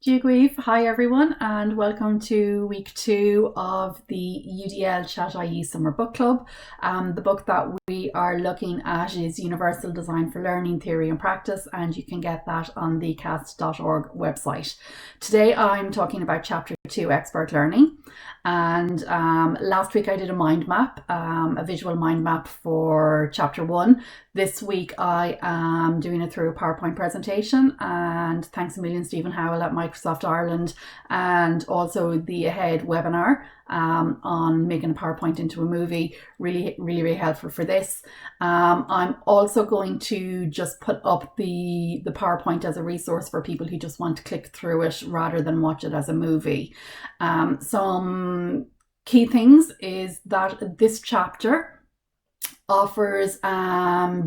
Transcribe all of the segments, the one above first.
Giagweave, hi everyone, and welcome to week 2 of the UDL Chat.ie Summer Book Club. The book that we are looking at is Universal Design for Learning, Theory and Practice, and you can get that on the cast.org website. Today I'm talking about Chapter 2, Expert Learning, and last week I did a mind map, a visual mind map for Chapter 1. This week I am doing it through a PowerPoint presentation, and thanks a million Stephen Howell at Microsoft Ireland and also the Ahead webinar on making a PowerPoint into a movie. Really helpful for this. I'm also going to just put up the PowerPoint as a resource for people who just want to click through it rather than watch it as a movie. Some key things is that this chapter offers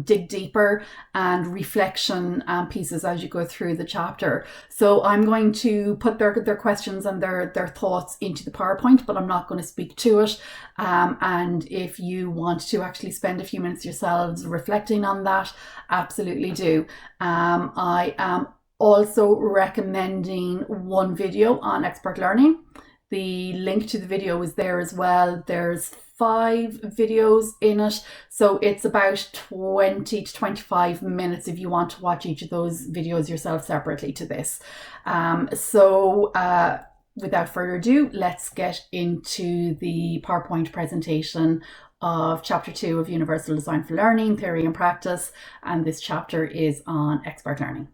dig deeper and reflection pieces as you go through the chapter. So I'm going to put their questions and their thoughts into the PowerPoint, but I'm not going to speak to it. And if you want to actually spend a few minutes yourselves reflecting on that, absolutely do. I am also recommending one video on expert learning. The link to the video is there as well. There's 5 videos in it, so it's about 20 to 25 minutes if you want to watch each of those videos yourself separately to this. Without further ado, let's get into the PowerPoint presentation of Chapter 2 of Universal Design for Learning, Theory and Practice, and this chapter is on expert learning.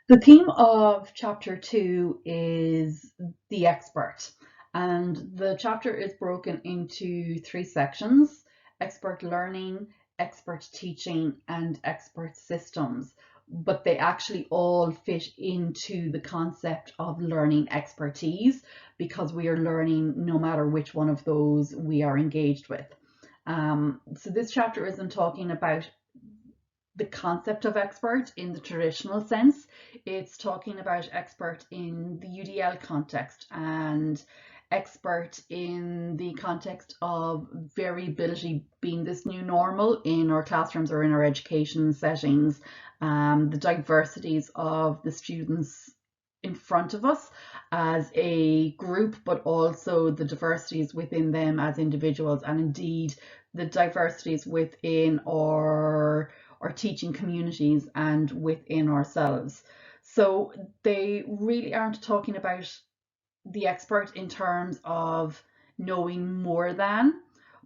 The theme of Chapter 2 is the expert. And the chapter is broken into 3 sections: expert learning, expert teaching, and expert systems. But they actually all fit into the concept of learning expertise because we are learning no matter which one of those we are engaged with. So this chapter isn't talking about the concept of expert in the traditional sense. It's talking about expert in the UDL context and expert in the context of variability being this new normal in our classrooms or in our education settings, the diversities of the students in front of us as a group, but also the diversities within them as individuals, and indeed the diversities within our teaching communities and within ourselves. So they really aren't talking about the expert in terms of knowing more than,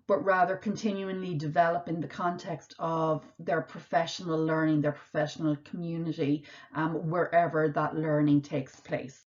but rather continually develop in the context of their professional learning, their professional community, wherever that learning takes place.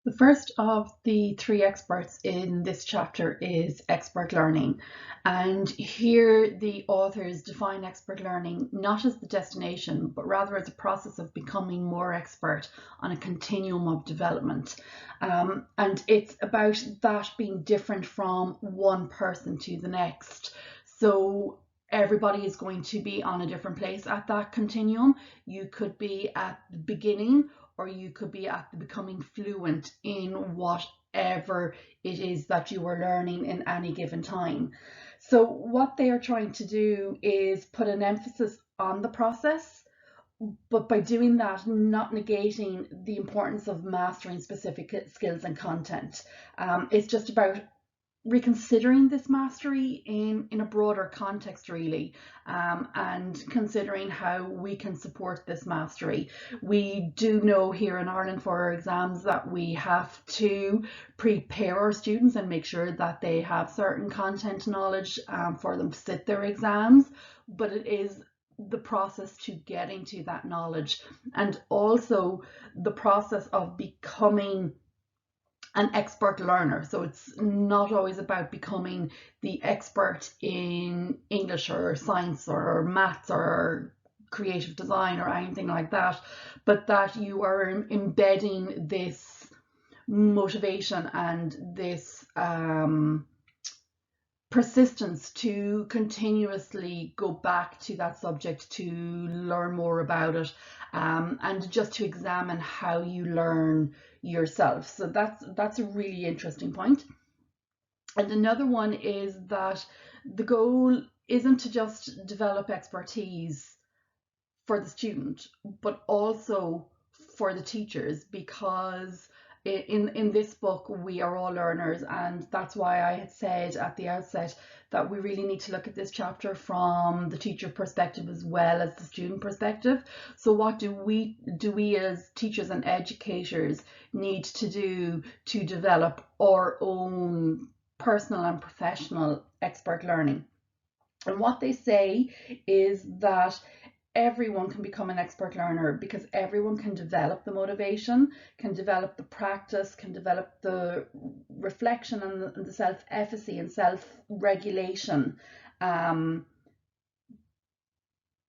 The first of the 3 experts in this chapter is expert learning. And here the authors define expert learning not as the destination, but rather as a process of becoming more expert on a continuum of development. And it's about that being different from one person to the next. So everybody is going to be on a different place at that continuum. You could be at the beginning, or you could be at the becoming fluent in whatever it is that you are learning in any given time. So what they are trying to do is put an emphasis on the process, but by doing that, not negating the importance of mastering specific skills and content. It's just about reconsidering this mastery in a broader context, really, and considering how we can support this mastery. We do know here in Ireland for our exams that we have to prepare our students and make sure that they have certain content knowledge for them to sit their exams, but it is the process to getting to that knowledge, and also the process of becoming an expert learner. So it's not always about becoming the expert in English or science or maths or creative design or anything like that, but that you are embedding this motivation and this persistence to continuously go back to that subject, to learn more about it, and just to examine how you learn yourself. So that's a really interesting point. And another one is that the goal isn't to just develop expertise for the student, but also for the teachers, because in this book we are all learners, and that's why I had said at the outset that we really need to look at this chapter from the teacher perspective as well as the student perspective. So what do we as teachers and educators need to do to develop our own personal and professional expert learning? And what they say is that everyone can become an expert learner, because everyone can develop the motivation, can develop the practice, can develop the reflection and the self-efficacy and self-regulation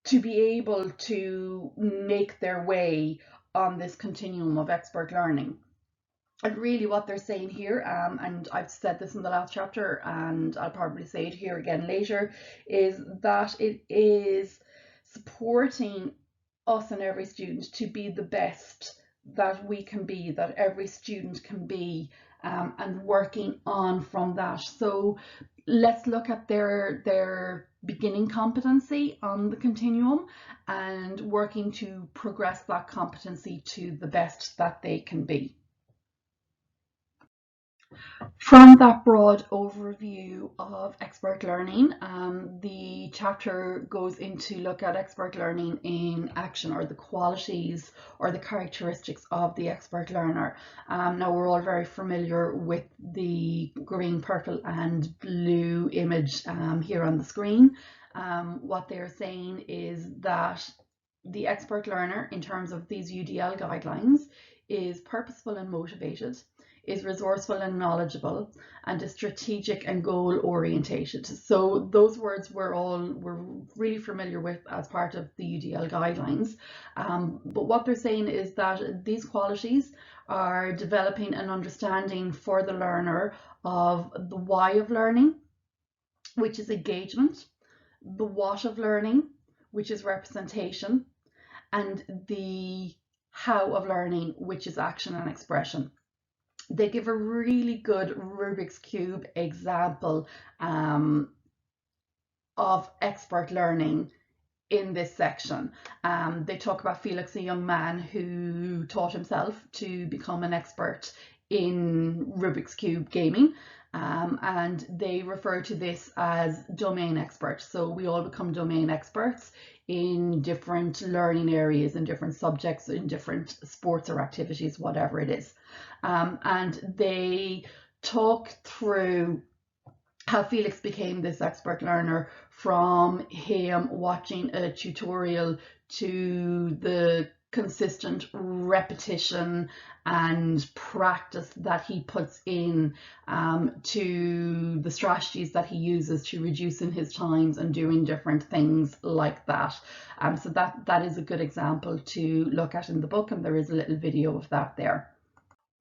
to be able to make their way on this continuum of expert learning. And really what they're saying here, and I've said this in the last chapter and I'll probably say it here again later, is that it is supporting us and every student to be the best that we can be, that every student can be, and working on from that. So let's look at their beginning competency on the continuum and working to progress that competency to the best that they can be. From that broad overview of expert learning, the chapter goes into look at expert learning in action, or the qualities or the characteristics of the expert learner. Now we're all very familiar with the green, purple and blue image here on the screen. What they're saying is that the expert learner, in terms of these UDL guidelines, is purposeful and motivated, is resourceful and knowledgeable, and is strategic and goal orientated. So those words we're really familiar with as part of the UDL guidelines. But what they're saying is that these qualities are developing an understanding for the learner of the why of learning, which is engagement, the what of learning, which is representation, and the how of learning, which is action and expression. They give a really good Rubik's Cube example of expert learning in this section. They talk about Felix, a young man who taught himself to become an expert in Rubik's Cube gaming. And they refer to this as domain experts. So we all become domain experts in different learning areas, in different subjects, in different sports or activities, whatever it is. And they talk through how Felix became this expert learner, from him watching a tutorial to the consistent repetition and practice that he puts in, to the strategies that he uses to reducing his times and doing different things like that. So that is a good example to look at in the book, and there is a little video of that there.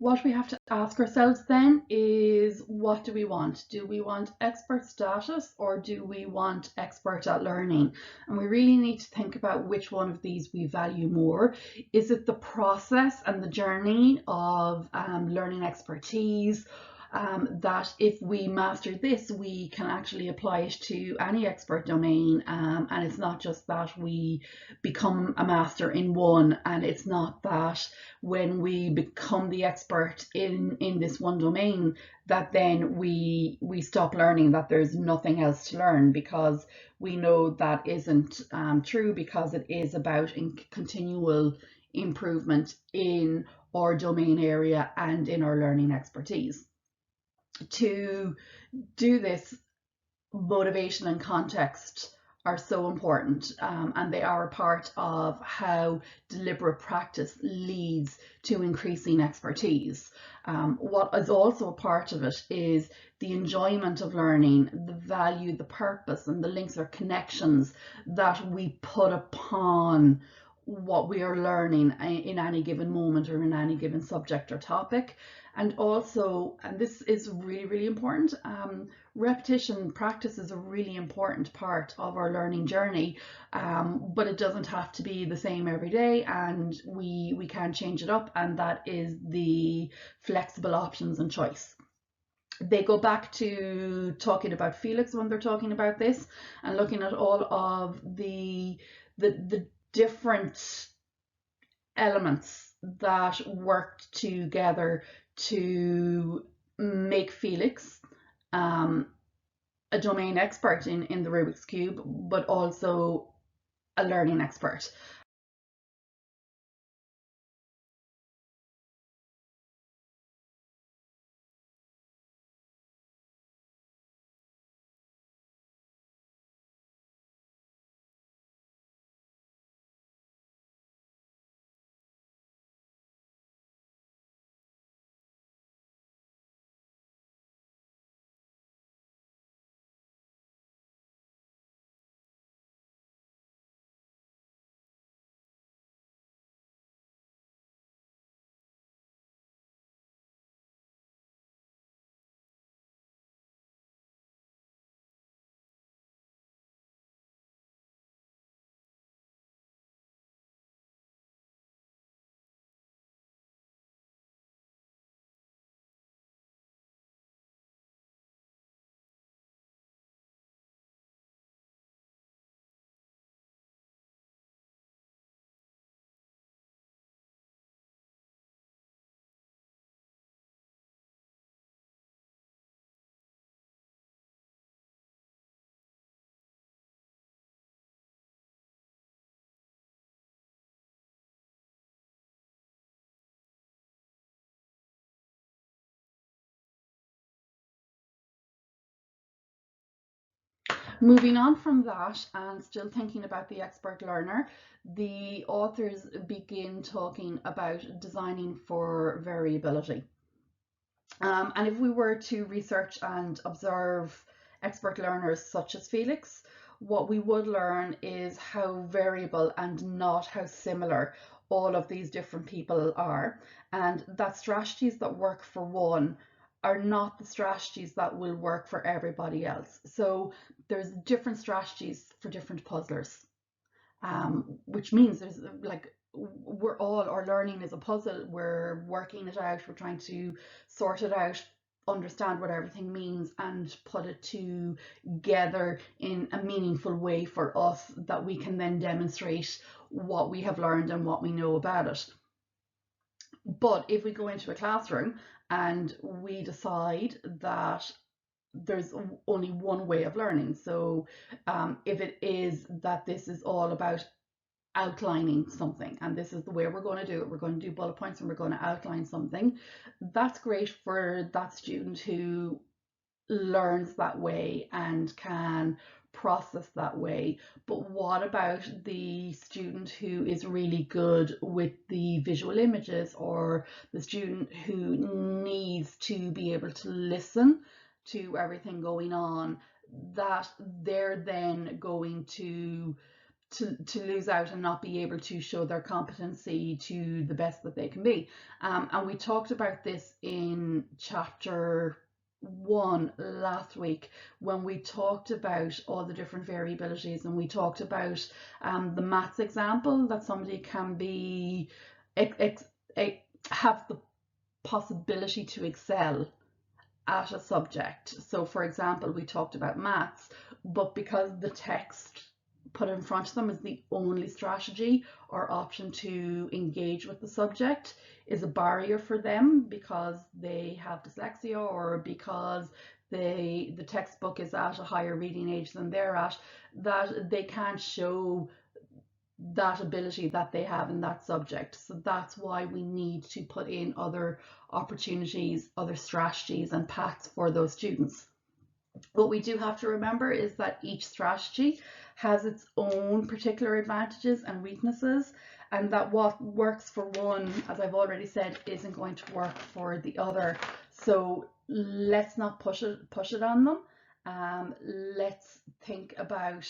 What we have to ask ourselves then is, what do we want? Do we want expert status, or do we want expert at learning? And we really need to think about which one of these we value more. Is it the process and the journey of learning expertise, that if we master this, we can actually apply it to any expert domain, and it's not just that we become a master in one, and it's not that when we become the expert in this one domain that then we stop learning, that there's nothing else to learn, because we know that isn't true, because it is about continual improvement in our domain area and in our learning expertise. To do this, motivation and context are so important, and they are a part of how deliberate practice leads to increasing expertise. What is also a part of it is the enjoyment of learning, the value, the purpose, and the links or connections that we put upon what we are learning in any given moment or in any given subject or topic. And also, and this is really, really important, repetition, practice is a really important part of our learning journey, but it doesn't have to be the same every day, and we can change it up, and that is the flexible options and choice. They go back to talking about Felix when they're talking about this, and looking at all of the different elements that worked together to make Felix a domain expert in the Rubik's Cube, but also a learning expert. Moving on from that, and still thinking about the expert learner, the authors begin talking about designing for variability. And if we were to research and observe expert learners such as Felix, what we would learn is how variable and not how similar all of these different people are, and that strategies that work for one are not the strategies that will work for everybody else. So there's different strategies for different puzzlers, which means there's like we're all, our learning is a puzzle, we're working it out, we're trying to sort it out, understand what everything means, and put it together in a meaningful way for us that we can then demonstrate what we have learned and what we know about it. But if we go into a classroom and we decide that there's only one way of learning, so if it is that this is all about outlining something and this is the way we're going to do it, we're going to do bullet points and we're going to outline something, that's great for that student who learns that way and can process that way. But what about the student who is really good with the visual images, or the student who needs to be able to listen to everything going on, that they're then going to lose out and not be able to show their competency to the best that they can be. And we talked about this in chapter 1 last week when we talked about all the different variabilities, and we talked about the maths example that somebody can be have the possibility to excel at a subject. So for example, we talked about maths, but because the text put in front of them is the only strategy or option to engage with the subject, is a barrier for them because they have dyslexia, or because the textbook is at a higher reading age than they're at, that they can't show that ability that they have in that subject. So that's why we need to put in other opportunities, other strategies and paths for those students. What we do have to remember is that each strategy has its own particular advantages and weaknesses, and that what works for one, as I've already said, isn't going to work for the other. So let's not push it on them. Let's think about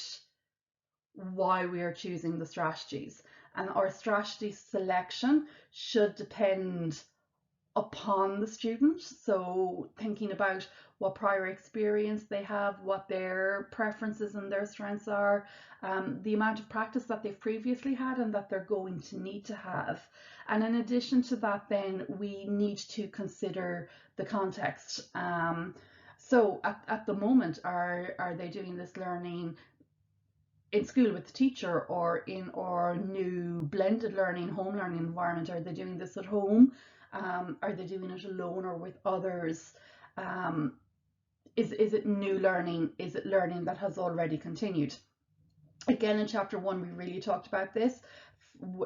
why we are choosing the strategies, and our strategy selection should depend upon the student. So thinking about what prior experience they have, what their preferences and their strengths are, the amount of practice that they've previously had and that they're going to need to have. And in addition to that, then we need to consider the context. So at the moment, are they doing this learning in school with the teacher or in our new blended learning, home learning environment? Are they doing this at home? Are they doing it alone or with others? Um, is it new learning? Is it learning that has already continued? Again, in chapter 1, we really talked about this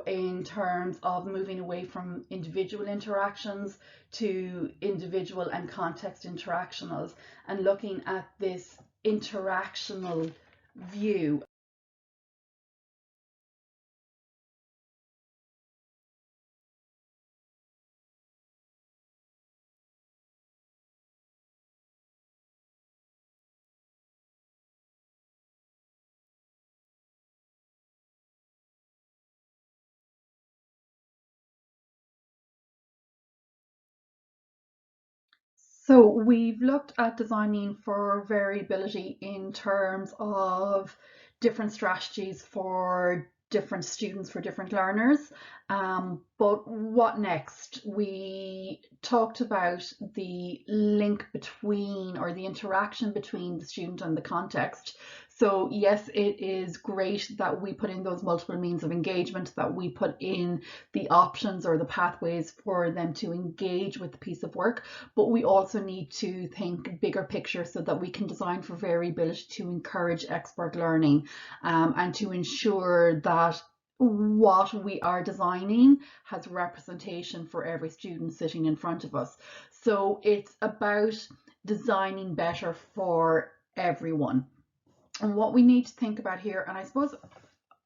in terms of moving away from individual interactions to individual and context interactionals, and looking at this interactional view. So we've looked at designing for variability in terms of different strategies for different students, for different learners. But what next? We talked about the link between, or the interaction between, the student and the context. So yes, it is great that we put in those multiple means of engagement, that we put in the options or the pathways for them to engage with the piece of work, but we also need to think bigger picture so that we can design for variability to encourage expert learning, and to ensure that what we are designing has representation for every student sitting in front of us. So it's about designing better for everyone. And what we need to think about here, and I suppose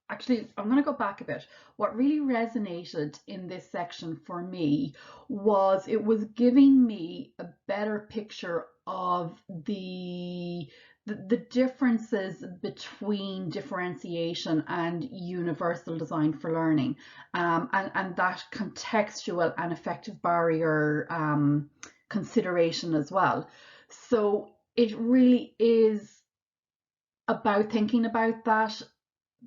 actually, I'm going to go back a bit. What really resonated in this section for me was it was giving me a better picture of the differences between differentiation and universal design for learning, and that contextual and effective barrier consideration as well. So it really is about thinking about that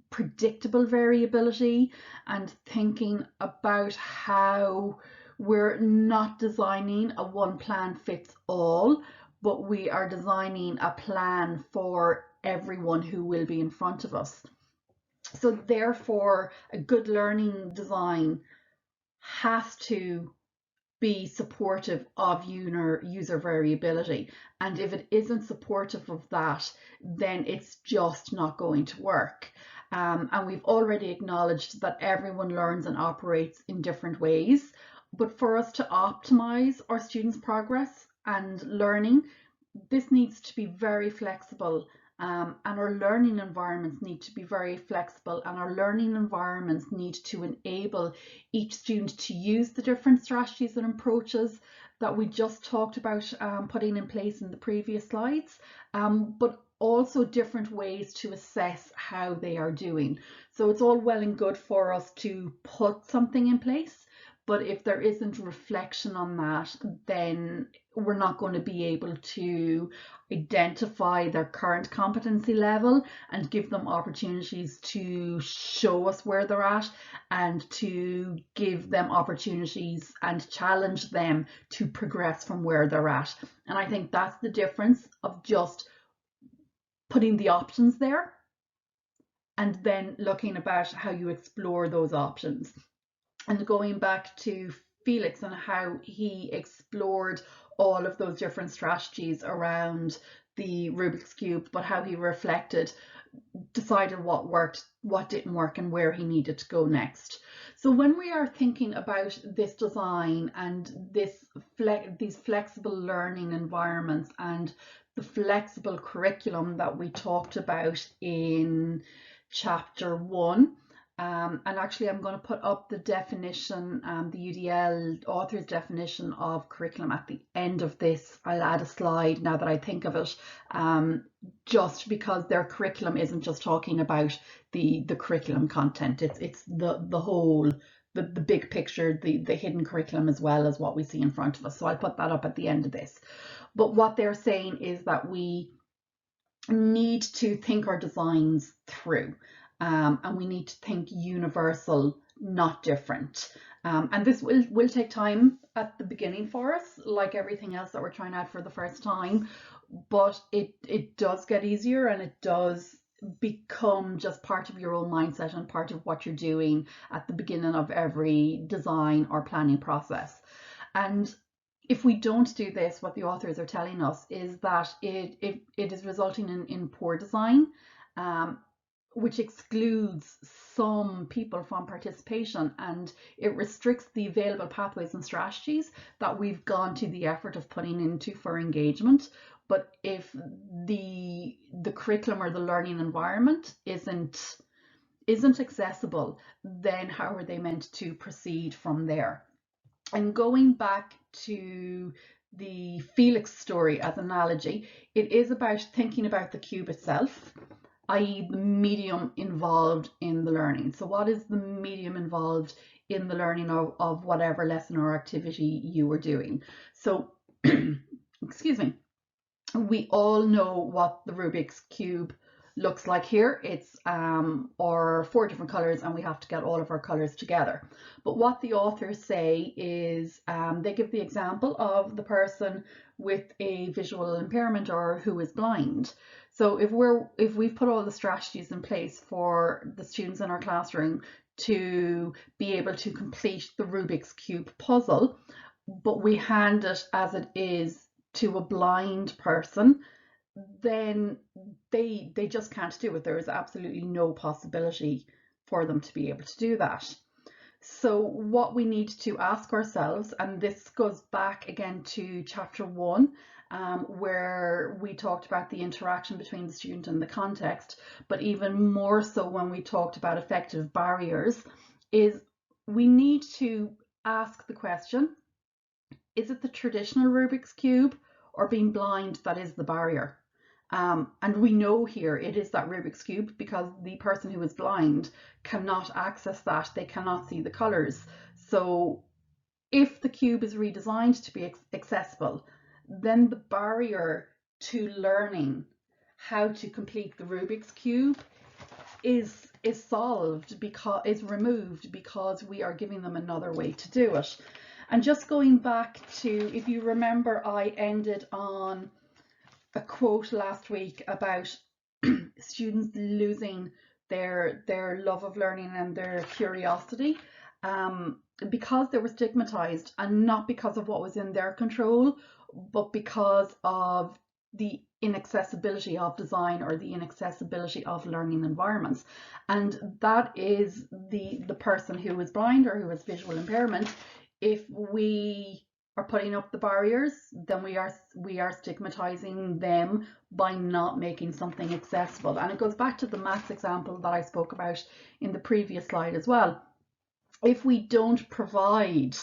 predictable variability and thinking about how we're not designing a one plan fits all, but we are designing a plan for everyone who will be in front of us. So therefore, a good learning design has to be supportive of user variability. And if it isn't supportive of that, then it's just not going to work. And we've already acknowledged that everyone learns and operates in different ways. But for us to optimize our students' progress and learning, this needs to be very flexible, and our learning environments need to be very flexible, and our learning environments need to enable each student to use the different strategies and approaches that we just talked about putting in place in the previous slides, but also different ways to assess how they are doing. So it's all well and good for us to put something in place, but if there isn't reflection on that, then we're not going to be able to identify their current competency level and give them opportunities to show us where they're at, and to give them opportunities and challenge them to progress from where they're at. And I think that's the difference of just putting the options there and then looking about how you explore those options. And going back to Felix and how he explored all of those different strategies around the Rubik's Cube, but how he reflected, decided what worked, what didn't work, and where he needed to go next. So when we are thinking about this design and these flexible learning environments and the flexible curriculum that we talked about in chapter 1, and actually I'm going to put up the definition, the UDL author's definition of curriculum at the end of this. I'll add a slide now that I think of it, just because their curriculum isn't just talking about the curriculum content. It's the whole, the big picture, the hidden curriculum, as well as what we see in front of us. So I'll put that up at the end of this. But what they're saying is that we need to think our designs through, and we need to think universal, not different. And this will take time at the beginning for us, like everything else that we're trying out for the first time, but it does get easier, and it does become just part of your own mindset and part of what you're doing at the beginning of every design or planning process. And if we don't do this, what the authors are telling us is that it is resulting in poor design, um, which excludes some people from participation, and it restricts the available pathways and strategies that we've gone to the effort of putting into for engagement. But if the curriculum or the learning environment isn't accessible, then how are they meant to proceed from there? And going back to the Felix story as an analogy, it is about thinking about the cube itself, i.e. the medium involved in the learning. So what is the medium involved in the learning of whatever lesson or activity you are doing? So, excuse me, we all know what the Rubik's Cube looks like here. It's our 4 different colors, and we have to get all of our colors together. But what the authors say is they give the example of the person with a visual impairment or who is blind. So if we've put all the strategies in place for the students in our classroom to be able to complete the Rubik's Cube puzzle, but we hand it as it is to a blind person, then they just can't do it. There is absolutely no possibility for them to be able to do that. So what we need to ask ourselves, and this goes back again to chapter 1, where we talked about the interaction between the student and the context, but even more so when we talked about effective barriers, is we need to ask the question, is it the traditional Rubik's Cube or being blind that is the barrier? And we know here it is that Rubik's Cube, because the person who is blind cannot access that. They cannot see the colors. So if the cube is redesigned to be accessible, then the barrier to learning how to complete the Rubik's Cube is solved, because is removed, because we are giving them another way to do it. And just going back to, if you remember, I ended on a quote last week about students losing their love of learning and their curiosity, because they were stigmatized, and not because of what was in their control, but because of the inaccessibility of design or the inaccessibility of learning environments. And that is the person who is blind or who has visual impairment. If we are putting up the barriers, then we are stigmatizing them by not making something accessible. And it goes back to the maths example that I spoke about in the previous slide as well. If we don't provide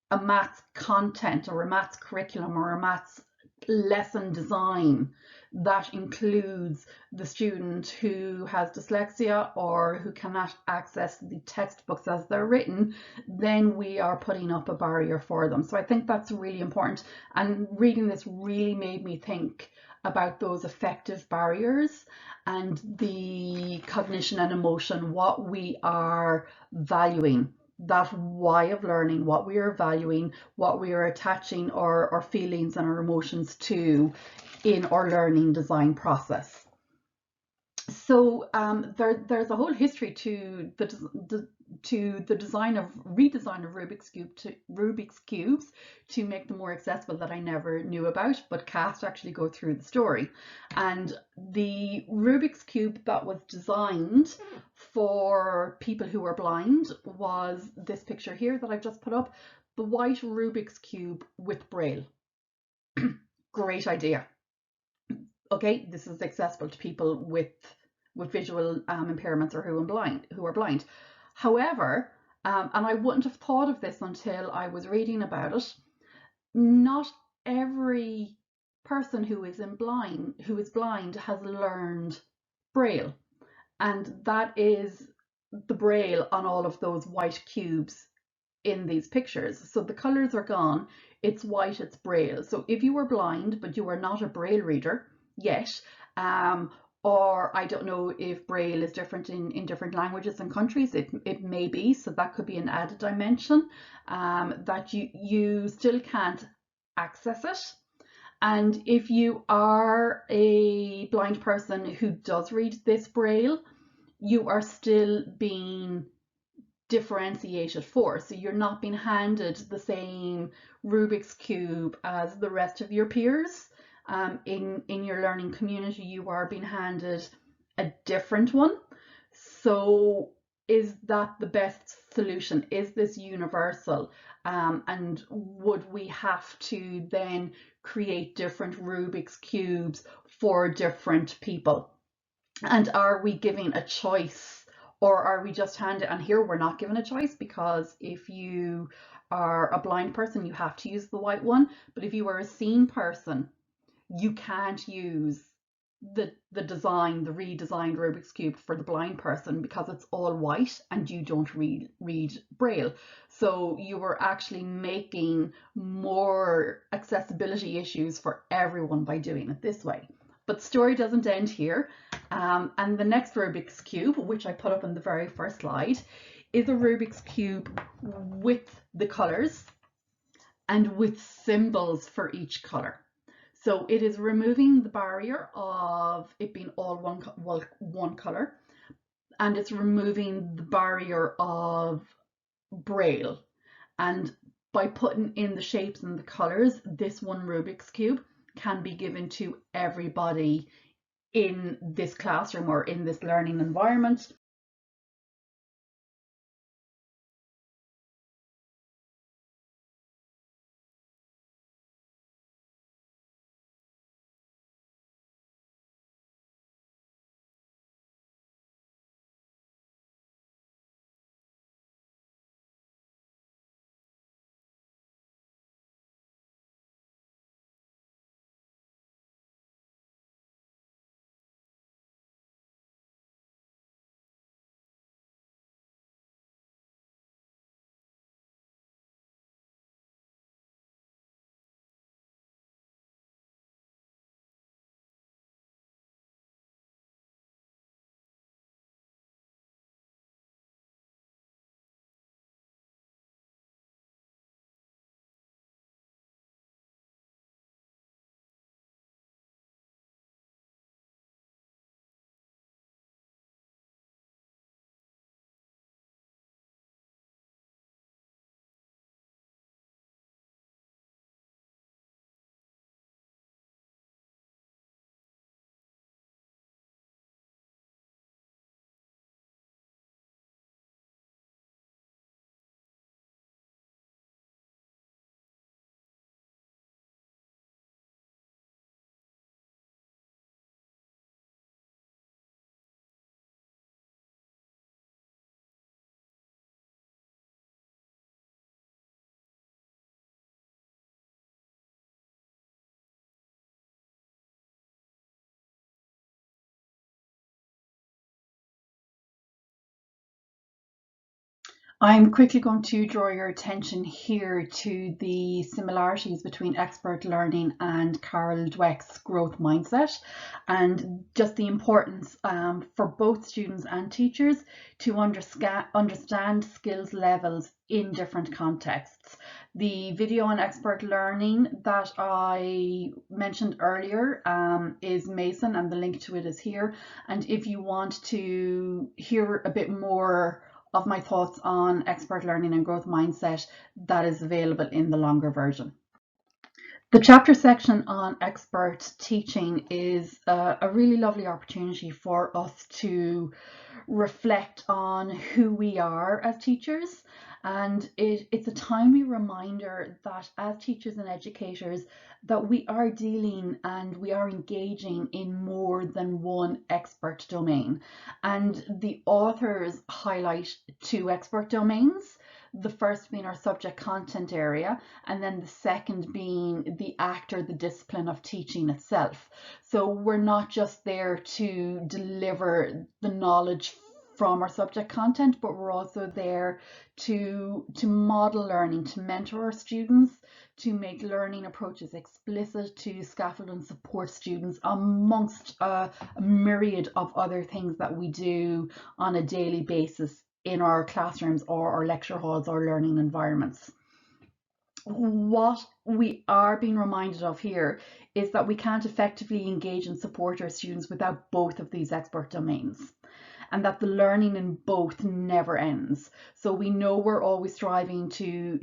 a maths content or a maths curriculum or a maths lesson design that includes the student who has dyslexia or who cannot access the textbooks as they're written, then we are putting up a barrier for them. So I think that's really important, and reading this really made me think about those effective barriers and the cognition and emotion, what we are valuing, that why of learning, what we are valuing, what we are attaching our feelings and our emotions to in our learning design process. So there's a whole history to the redesign of Rubik's cubes to make them more accessible that I never knew about, but Cast actually go through the story. And the Rubik's cube that was designed for people who are blind was this picture here that I've just put up, the white Rubik's cube with Braille. Great idea. Okay, this is accessible to people with visual impairments or who are blind. However, and I wouldn't have thought of this until I was reading about it, not every person who is blind has learned Braille, and that is the Braille on all of those white cubes in these pictures. So the colors are gone, it's white, it's Braille. So if you are blind but you are not a Braille reader yet, or I don't know if Braille is different in different languages and countries, it may be, so that could be an added dimension, that you still can't access it. And if you are a blind person who does read this braille, you are still being differentiated for. So you're not being handed the same Rubik's Cube as the rest of your peers. In your learning community, you are being handed a different one. So is that the best solution? Is this universal? And would we have to then create different Rubik's Cubes for different people? And are we giving a choice, or are we just handed? And here we're not given a choice, because if you are a blind person, you have to use the white one. But if you are a seeing person, you can't use the redesigned Rubik's Cube for the blind person, because it's all white and you don't read Braille. So you were actually making more accessibility issues for everyone by doing it this way. But story doesn't end here. And the next Rubik's Cube, which I put up in the very first slide, is a Rubik's Cube with the colors and with symbols for each color. So it is removing the barrier of it being all one color, and it's removing the barrier of Braille. And by putting in the shapes and the colors, this one Rubik's Cube can be given to everybody in this classroom or in this learning environment. I'm quickly going to draw your attention here to the similarities between expert learning and Carol Dweck's growth mindset, and just the importance for both students and teachers to understand skills levels in different contexts. The video on expert learning that I mentioned earlier is Mason, and the link to it is here. And if you want to hear a bit more of my thoughts on expert learning and growth mindset, that is available in the longer version. The chapter section on expert teaching is a really lovely opportunity for us to reflect on who we are as teachers, and it's a timely reminder that as teachers and educators, that we are dealing and we are engaging in more than one expert domain. And the authors highlight two expert domains, the first being our subject content area, and then the second being the act or the discipline of teaching itself. So we're not just there to deliver the knowledge from our subject content, but we're also there to model learning, to mentor our students, to make learning approaches explicit, to scaffold and support students, amongst a myriad of other things that we do on a daily basis in our classrooms or our lecture halls or learning environments. what we are being reminded of here is that we can't effectively engage and support our students without both of these expert domains, and that the learning in both never ends. So we know we're always striving to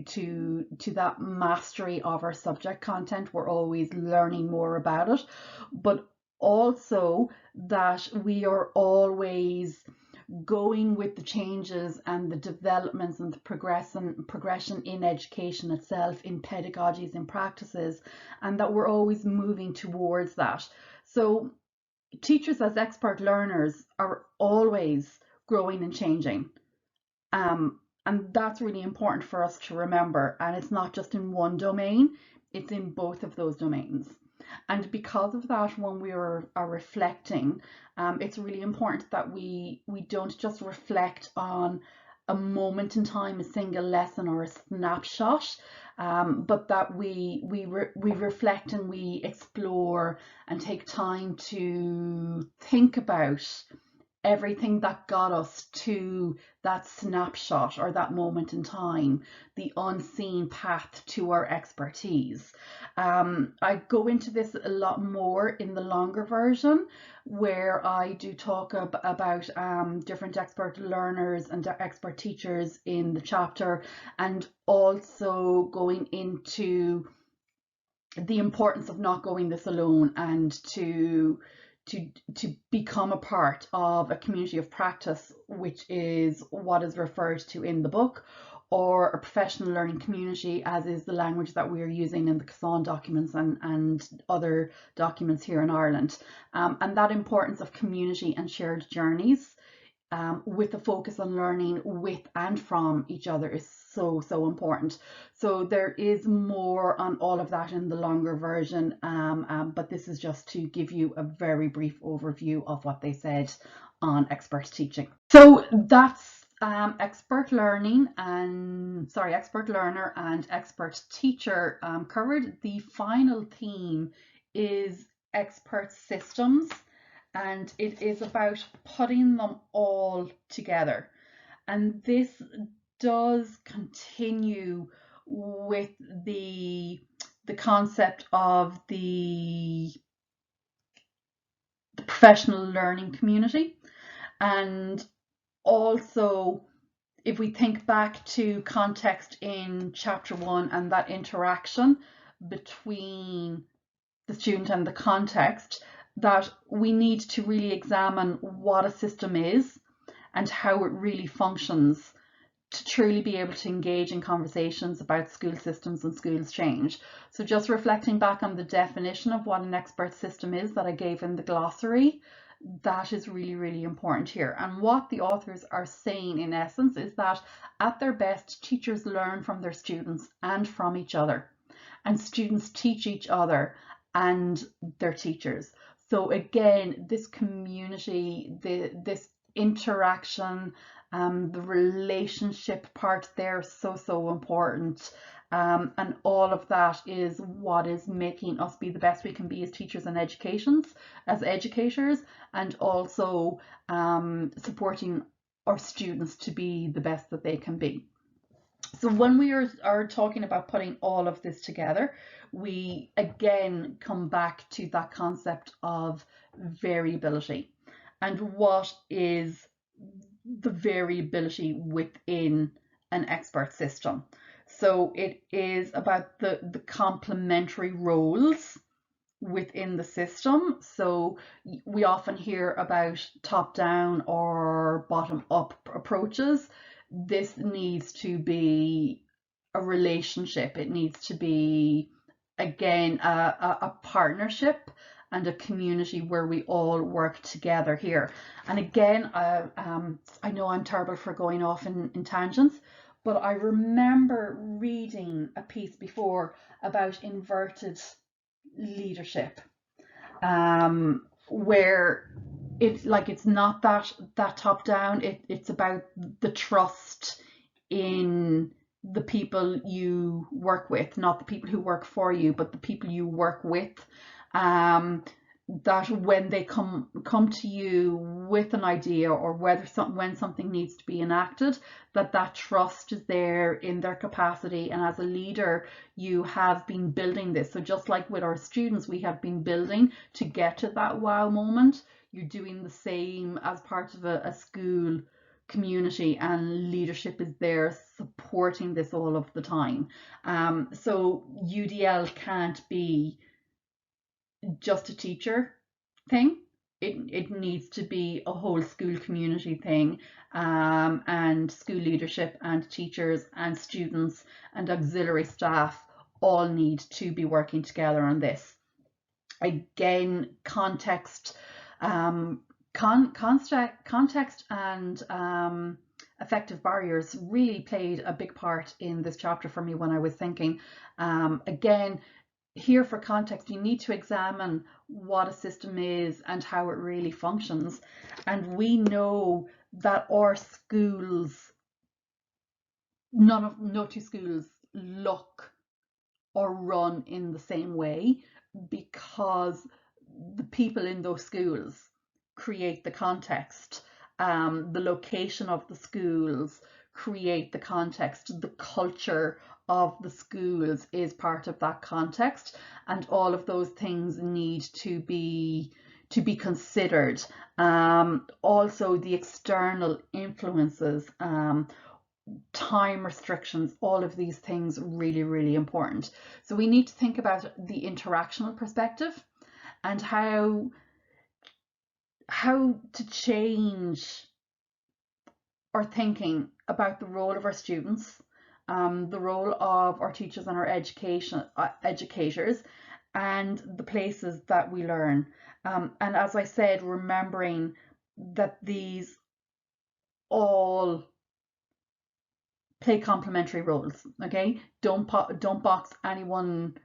that mastery of our subject content. We're always learning more about it, but also that we are always going with the changes and the developments and the progression in education itself, in pedagogies, in practices, and that we're always moving towards that. So teachers as expert learners are always growing and changing. And that's really important for us to remember. And it's not just in one domain, it's in both of those domains. And because of that, when we are reflecting, it's really important that we don't just reflect on a moment in time, a single lesson or a snapshot, but that we reflect and we explore and take time to think about everything that got us to that snapshot or that moment in time, the unseen path to our expertise. I go into this a lot more in the longer version, where I do talk about different expert learners and expert teachers in the chapter, and also going into the importance of not going this alone, and to become a part of a community of practice, which is what is referred to in the book, or a professional learning community, as is the language that we are using in the CASAN documents and other documents here in Ireland. And that importance of community and shared journeys, with a focus on learning with and from each other, is so important. So there is more on all of that in the longer version, but this is just to give you a very brief overview of what they said on expert teaching. So that's expert learner and expert teacher covered. The final theme is expert systems, and it is about putting them all together. And this does continue with the concept of the professional learning community. And also, if we think back to context in chapter 1 and that interaction between the student and the context, that we need to really examine what a system is and how it really functions to truly be able to engage in conversations about school systems and schools change. So just reflecting back on the definition of what an expert system is that I gave in the glossary, that is really important here. And what the authors are saying in essence is that at their best, teachers learn from their students and from each other, and students teach each other and their teachers. So again, this community, this interaction, the relationship part there, so important. And all of that is what is making us be the best we can be as teachers and as educators, and also supporting our students to be the best that they can be. So when we are talking about putting all of this together, we again come back to that concept of variability, and what is the variability within an expert system. So it is about the complementary roles within the system. So we often hear about top-down or bottom-up approaches. This needs to be a relationship. It needs to be, again, a partnership and a community where we all work together here. And again, I know I'm terrible for going off in tangents, but I remember reading a piece before about inverted leadership, where it's not that top down. It's about the trust in the people you work with, not the people who work for you, but the people you work with. that when they come to you with an idea, or when something needs to be enacted, that trust is there in their capacity. And as a leader, you have been building this. So just like with our students, we have been building to get to that wow moment. You're doing the same as part of a school community, and leadership is there supporting this all of the time. So UDL can't be just a teacher thing. It needs to be a whole school community thing, and school leadership and teachers and students and auxiliary staff all need to be working together on this. Again, context, context and effective barriers really played a big part in this chapter for me when I was thinking. Again, here for context, you need to examine what a system is and how it really functions. And we know that our schools, no two schools look or run in the same way, because the people in those schools create the context. The location of the schools create the context. The culture of the schools is part of that context, and all of those things need to be considered. Also the external influences, time restrictions, all of these things really, really important. So we need to think about the interactional perspective and how to change our thinking about the role of our students, the role of our teachers and our educators, and the places that we learn. And as I said, remembering that these all play complementary roles. Okay, don't box any one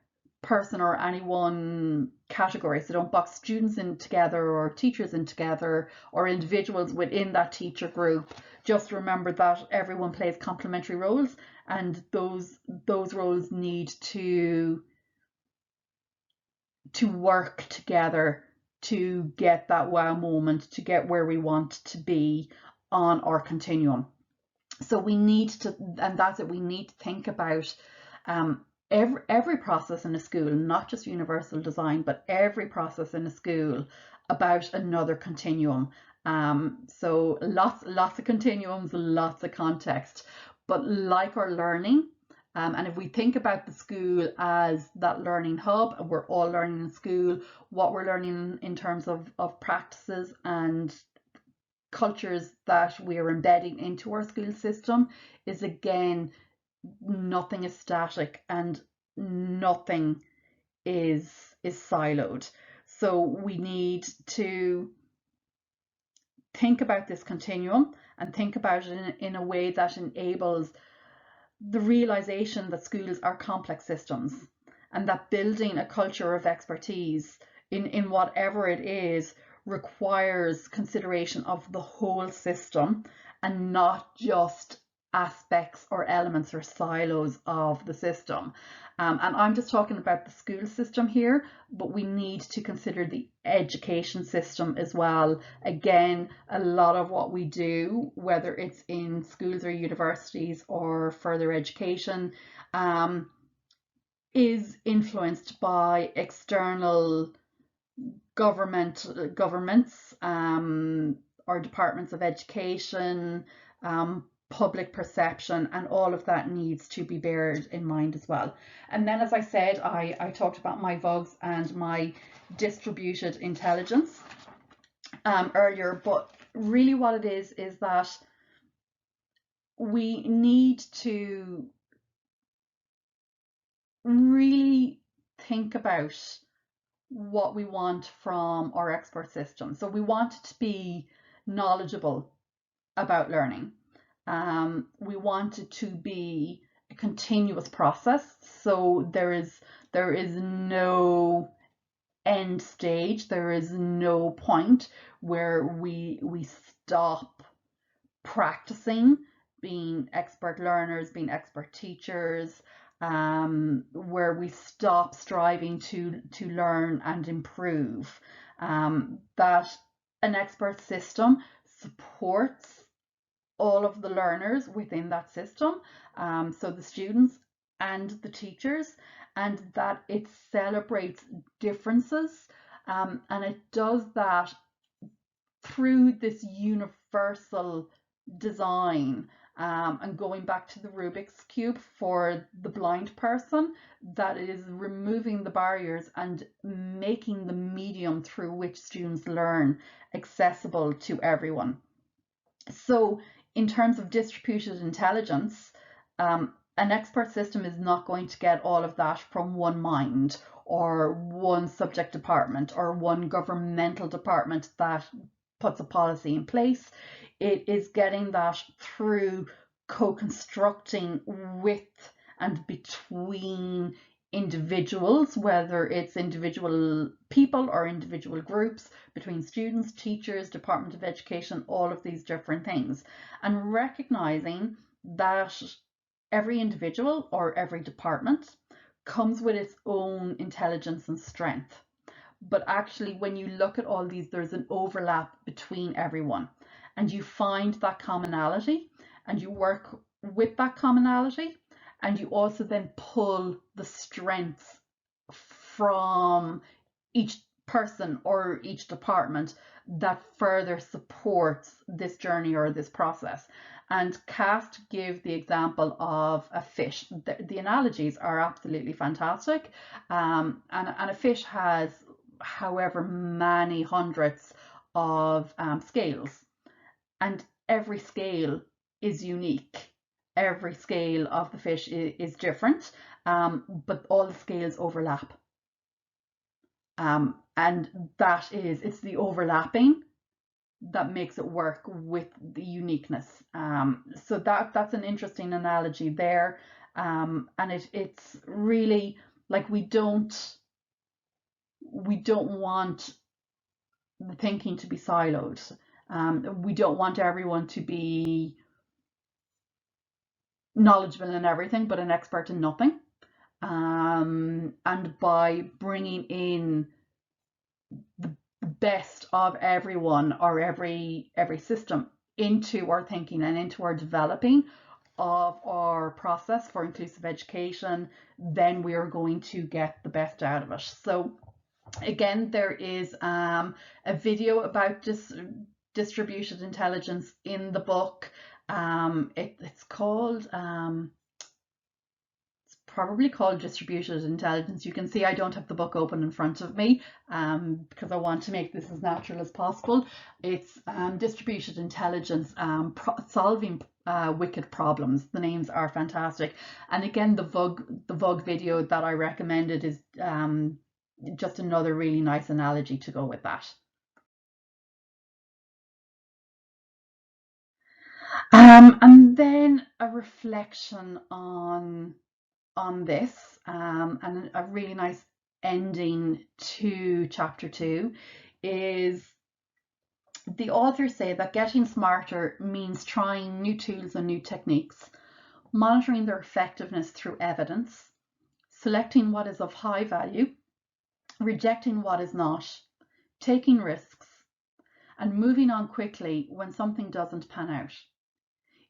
person or any one category. So don't box students in together or teachers in together or individuals within that teacher group. Just remember that everyone plays complementary roles, and those roles need to work together to get that wow moment, to get where we want to be on our continuum. So we need to, and that's it, we need to think about every process in a school, not just universal design, but every process in a school about another continuum. So lots of continuums, lots of context, but like our learning, and if we think about the school as that learning hub, and we're all learning in school, what we're learning in terms of practices and cultures that we are embedding into our school system is, again, nothing is static and nothing is siloed. So we need to think about this continuum and think about it in a way that enables the realization that schools are complex systems, and that building a culture of expertise in whatever it is requires consideration of the whole system and not just aspects or elements or silos of the system. And I'm just talking about the school system here, but we need to consider the education system as well. Again, a lot of what we do, whether it's in schools or universities or further education, is influenced by external governments, or departments of education, public perception, and all of that needs to be bared in mind as well. And then, as I said, I talked about my VUGs and my distributed intelligence earlier, but really what it is that we need to really think about what we want from our expert system. So we want it to be knowledgeable about learning. We want it to be a continuous process. So there is no end stage. There is no point where we stop practicing being expert learners, being expert teachers, where we stop striving to learn and improve. that an expert system supports all of the learners within that system, so the students and the teachers, and that it celebrates differences, and it does that through this universal design, and going back to the Rubik's Cube for the blind person, that is removing the barriers and making the medium through which students learn accessible to everyone. So in terms of distributed intelligence, an expert system is not going to get all of that from one mind or one subject department or one governmental department that puts a policy in place. It is getting that through co-constructing with and between individuals, whether it's individual people or individual groups, between students, teachers, Department of Education, all of these different things, and recognizing that every individual or every department comes with its own intelligence and strength. But actually, when you look at all these, there's an overlap between everyone, and you find that commonality and you work with that commonality, and you also then pull the strengths from each person or each department that further supports this journey or this process. And CAST give the example of a fish. The analogies are absolutely fantastic, and a fish has however many hundreds of scales, and every scale is unique. Every scale of the fish is different, but all the scales overlap. And it's the overlapping that makes it work with the uniqueness. So that's an interesting analogy there. And it's really like we don't want the thinking to be siloed. We don't want everyone to be knowledgeable in everything but an expert in nothing. And by bringing in the best of everyone or every system into our thinking and into our developing of our process for inclusive education, then we are going to get the best out of it. So again, there is a video about distributed intelligence in the book. It's called probably called Distributed Intelligence. You can see I don't have the book open in front of me because I want to make this as natural as possible. It's Distributed Intelligence, Solving Wicked Problems. The names are fantastic. And again, the VUG video that I recommended is just another really nice analogy to go with that. And then a reflection on this, and a really nice ending to chapter 2 is the authors say that getting smarter means trying new tools and new techniques, monitoring their effectiveness through evidence, selecting what is of high value, rejecting what is not, taking risks, and moving on quickly when something doesn't pan out.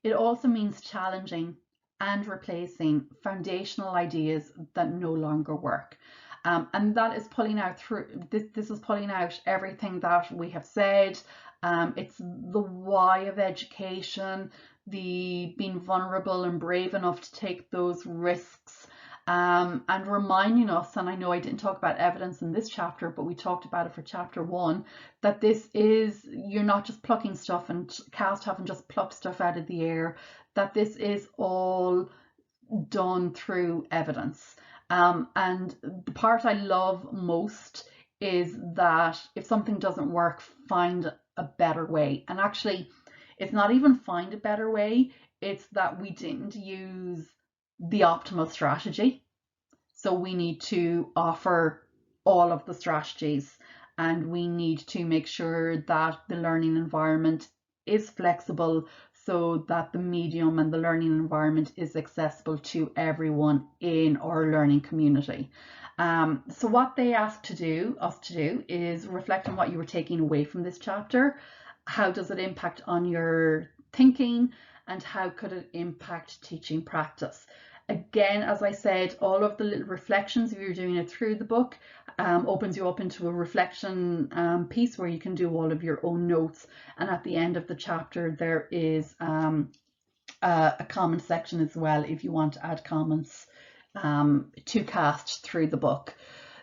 It also means challenging and replacing foundational ideas that no longer work. And that is pulling out through this is pulling out everything that we have said. It's the why of education, the being vulnerable and brave enough to take those risks, and reminding us, and I know I didn't talk about evidence in this chapter, but we talked about it for chapter 1, that this is, you're not just plucking stuff, and CAST haven't just plucked stuff out of the air, that this is all done through evidence. And the part I love most is that if something doesn't work, find a better way. And actually, it's not even find a better way, it's that we didn't use the optimal strategy. So we need to offer all of the strategies, and we need to make sure that the learning environment is flexible so that the medium and the learning environment is accessible to everyone in our learning community. So what they asked us to do is reflect on what you were taking away from this chapter. How does it impact on your thinking, and how could it impact teaching practice? Again, as I said, all of the little reflections, if you're doing it through the book, opens you up into a reflection piece where you can do all of your own notes. And at the end of the chapter, there is a comment section as well if you want to add comments to cast through the book.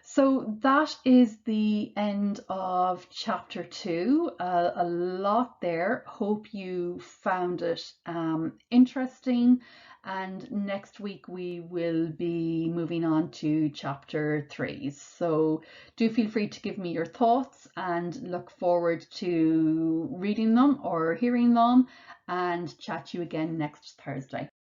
So that is the end of chapter 2. A lot there. Hope you found it interesting. And next week we will be moving on to chapter 3. So do feel free to give me your thoughts, and look forward to reading them or hearing them, and chat to you again next Thursday.